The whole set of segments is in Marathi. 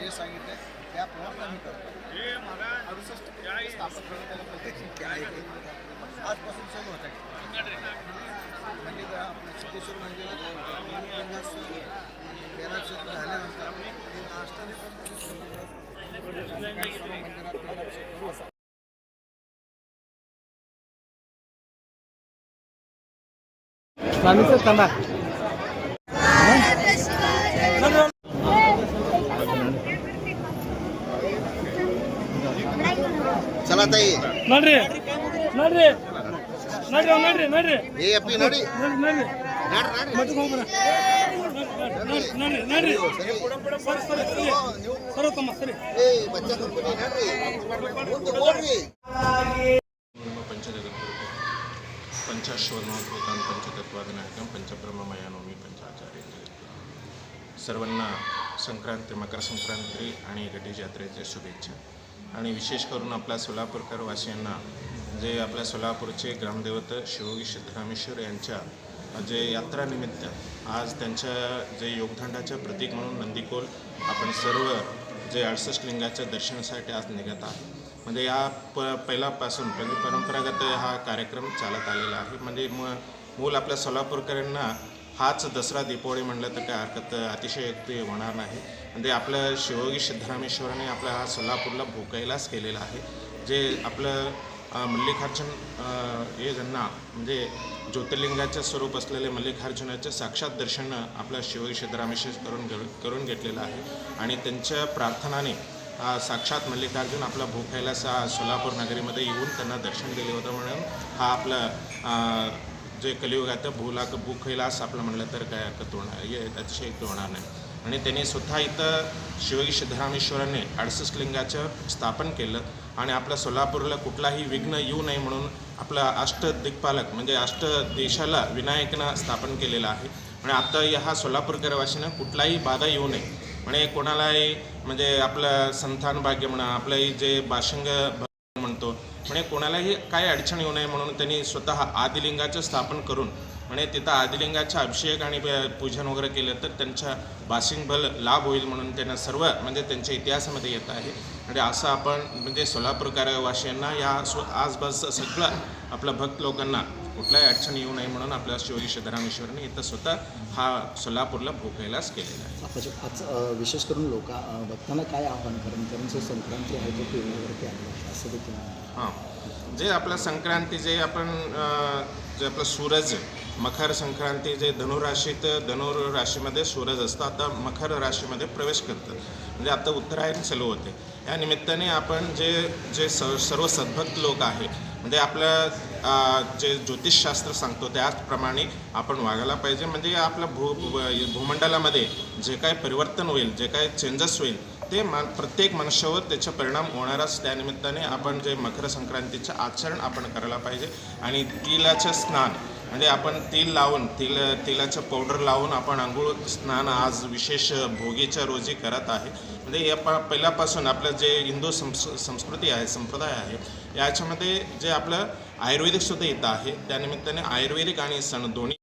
जे सांगितले त्याप्रमाणे आम्ही करतो. 68 स्थापन करण्याला प्रत्येक आजपासून सुरू होत आहे. म्हणजे आपल्या सिद्धेश्वर मंदिरात झाल्यानंतर स्वामीचं कंदा चला ताई नड्रे नड्रे नड्रे नड्रे नड्रे हे आपली नडी नड्रे मत को बरा नड्रे नड्रे सरो तम सरे ए बच्चा कंपनी नडी बोल रे पंचाश्वरमात्मकान् पंचतत्वादिनायकं पंचब्रह्ममयानोमी पंचाचार्य सर्वांना संक्रांती मकर संक्रांती आणि गणेश यात्रेच्या शुभेच्छा. आणि विशेष करून आपल्या सोलापूरकर वासियांना जे आपल्या सोलापूरचे ग्रामदेवत शिवयोगी सिद्धरामेश्वर यांच्या जे यात्रानिमित्त आज त्यांच्या जे योगदंडाचं प्रतीक म्हणून नंदीकोल आपण सर्व जे 68 लिंगाच्या दर्शनासाठी आज निघत आहे. म्हणजे या पहिल्यापासून म्हणजे परंपरागत हा कार्यक्रम चालत आलेला आहे. म्हणजे मूल आपल्या सोलापूरकरांना हाच दसरा दीपावली म्हटलं तर काय हरकत अतिशयोक्ती होणार नाही. म्हणजे आपलं शिवयोगी सिद्धरामेश्वराने आपल्या हा सोलापूरला भूकैलास केलेला आहे. जे आपलं मल्लिकार्जुन हे ज्यांना म्हणजे ज्योतिर्लिंगाचं स्वरूप असलेले मल्लिकार्जुनाचं साक्षात दर्शन आपल्या शिवयोगी सिद्धरामेश्वर करून घेतलेलं आहे. आणि त्यांच्या प्रार्थनाने साक्षात मल्लिकार्जुन आपला भूकैलास सोलापूर नगरीमध्ये येऊन त्यांना दर्शन दिले होतं. म्हणून हा आपला जे कलियुगात भूकैलास आपलं म्हणलं तर काय हरकत होणार हे अतिशय होणार नाही. आणि त्यांनी स्वतः इथं शिवयोगी सिद्धरामेश्वराने 68 लिंगाचं स्थापन केलं आणि आपल्या सोलापूरला कुठलाही विघ्न येऊ नये म्हणून आपला अष्टदिक्पालक म्हणजे अष्ट देशाला विनायकनं स्थापन केलेलं आहे. आणि आता ह्या सोलापूरकरवासीनं कुठलाही बाधा येऊ नये म्हणजे कोणालाही म्हणजे आपलं संतान भाग्य म्हणा आपलं जे बाशंग म्हणतो म्हणजे कोणालाही काही अडचण येऊ नये म्हणून त्यांनी स्वतः आदिलिंगाचं स्थापन करून म्हणजे तिथं आदिलिंगाचा अभिषेक आणि पूजन वगैरे केलं तर त्यांच्या बाशिंग बल लाभ होईल म्हणून त्यांना सर्व म्हणजे त्यांच्या इतिहासामध्ये येत आहे. म्हणजे असं आपण म्हणजे सोलापूरकरवासियांना या आसपास सगळं आपल्या भक्त लोकांना कुठल्याही अडचण येऊ नये म्हणून आपल्या शिवयोगी सिद्धरामेश्वरांनी इथं स्वतः हा सोलापूरला भूकैलास केलेला आहे. आज विशेष करून भक्तांना काय आव्हान कारण जो संक्रांती आहे तो पेरणीवरती आली असं देखील हां जे आपलं संक्रांती जे आपण जे आपलं सूरज मकर संक्रांती जे धनुराशीमध्ये सूरज असतं आता मकर राशीमध्ये प्रवेश करतं म्हणजे आता उत्तरायण चालू होते. या निमित्ताने आपण जे सर्व सद्भक्त लोक आहे म्हणजे आपलं जे ज्योतिषशास्त्र सांगतो त्याचप्रमाणे आपण वागायला पाहिजे. म्हणजे आपल्या भूमंडलामध्ये जे काय परिवर्तन होईल जे काय चेंजेस होईल ते प्रत्येक मनुष्यावर त्याचा परिणाम होणारच. त्यानिमित्ताने आपण जे मकर संक्रांतीचं आचरण आपण करायला पाहिजे. आणि तिलाचं स्नान म्हणजे आपण तेल लावून तेलाचं पावडर लावून आपण आंघोळ स्नान आज विशेष भोगीच्या रोजी करत आहे. म्हणजे या पहिल्यापासून आपलं जे हिंदू संस्कृती आहे संप्रदाय आहे याच्यामध्ये जे आपलं आयुर्वेदिक सुद्धा येतं आहे. त्यानिमित्ताने आयुर्वेदिक आणि सण दोन्ही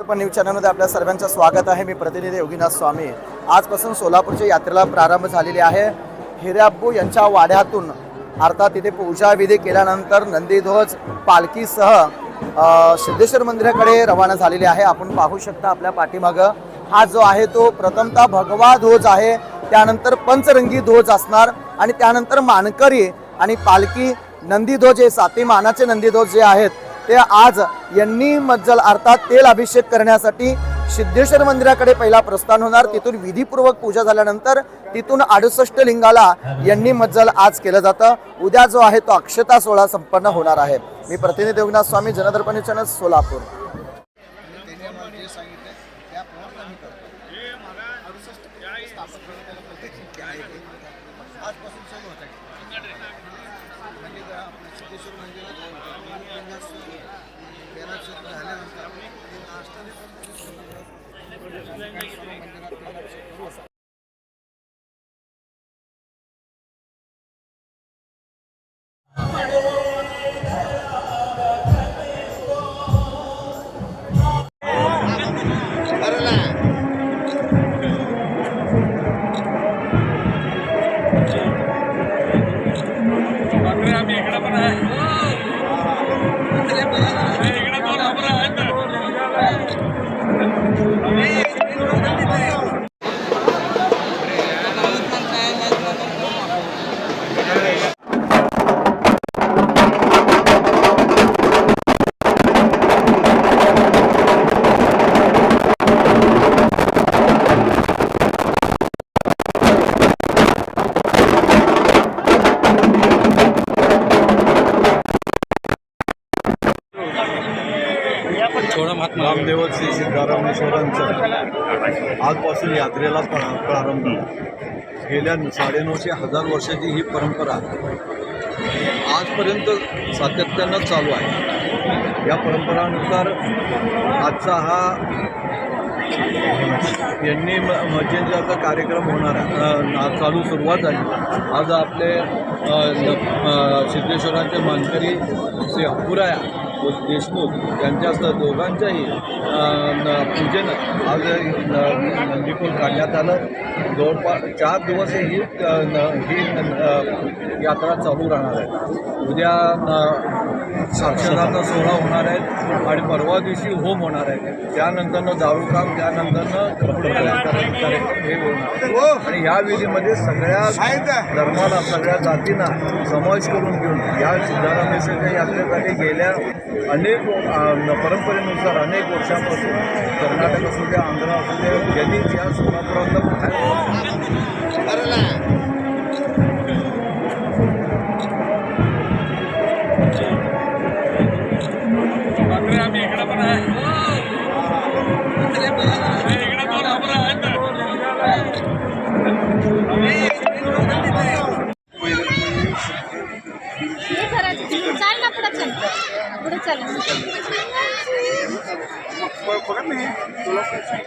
न्यूज चॅनलमध्ये आपल्या सर्वांचं स्वागत आहे. मी प्रतिनिधी योगीनाथ स्वामी. आजपासून सोलापूरच्या यात्रेला प्रारंभ झालेली आहे. हिऱ्याप्पू यांच्या वाड्यातून अर्थात तिथे पूजाविधी केल्यानंतर नंदीध्वज पालखीसह सिद्धेश्वर मंदिराकडे रवाना झालेले आहे. आपण पाहू शकता आपल्या पाठीमागं हा जो आहे तो प्रथमतः भगवा ध्वज आहे, त्यानंतर पंचरंगी ध्वज असणार आणि त्यानंतर मानकरी आणि पालखी नंदीध्वज हे 7 मानाचे नंदीध्वज जे आहेत ते आज यांनी मज्जल अर्थात तेल अभिषेक करण्यासाठी सिद्धेश्वर मंदिराकडे पहिला प्रस्थान होणार. तिथून विधीपूर्वक पूजा झाल्यानंतर तिथून 68 लिंगाला यांनी मज्जल आज केलं जातं. उद्या जो आहे तो अक्षता सोहळा संपन्न होणार आहे. मी प्रतिनिधी योगनाथ स्वामी, जनदर्पण चॅनल, सोलापूर. त्यांनी आम्हाला जे सांगितलं त्याप्रमाणे आम्ही करतो. 68 स्थापन करून त्याला प्रत्यक्ष आजपासून सुरू होत आहे. म्हणजे आपल्या सिद्धेश्वर मंदिरात झाल्यानंतर रामदेव श्री सिद्धारामेश्वरांचं आजपासून यात्रेला प्रारंभ झाला. गेल्या 950 वर्षाची ही परंपरा आजपर्यंत सातत्यानं चालू आहे. या परंपरानुसार आजचा हा यांनी मज्जेंचा कार्यक्रम होणार आहे. चालू सुरुवात झाली. आज आपले सिद्धेश्वरांचे मानकरी श्री अपुराया व देशमुख यांच्या दोघांच्याही पूजेनं आज नंदीपूल काढण्यात आलं. जवळपास 4 दिवस ही यात्रा चालू राहणार आहे. उद्या साक्षराचा सोहळा होणार आहे आणि परवा दिवशी होम होणार आहे. त्यानंतरनं दारूकाम, त्यानंतरनं कार्यक्रम हे होणार. आणि या विधीमध्ये सगळ्या धर्माला, सगळ्या जातींना समावेश करून घेऊन या सिद्धारामेश्वरच्या यात्रेसाठी गेल्या अनेक परंपरेनुसार अनेक वर्षांपासून कर्नाटक असू द्या, आंध्र असू द्या, ज्यांनी या सोलापुरातलं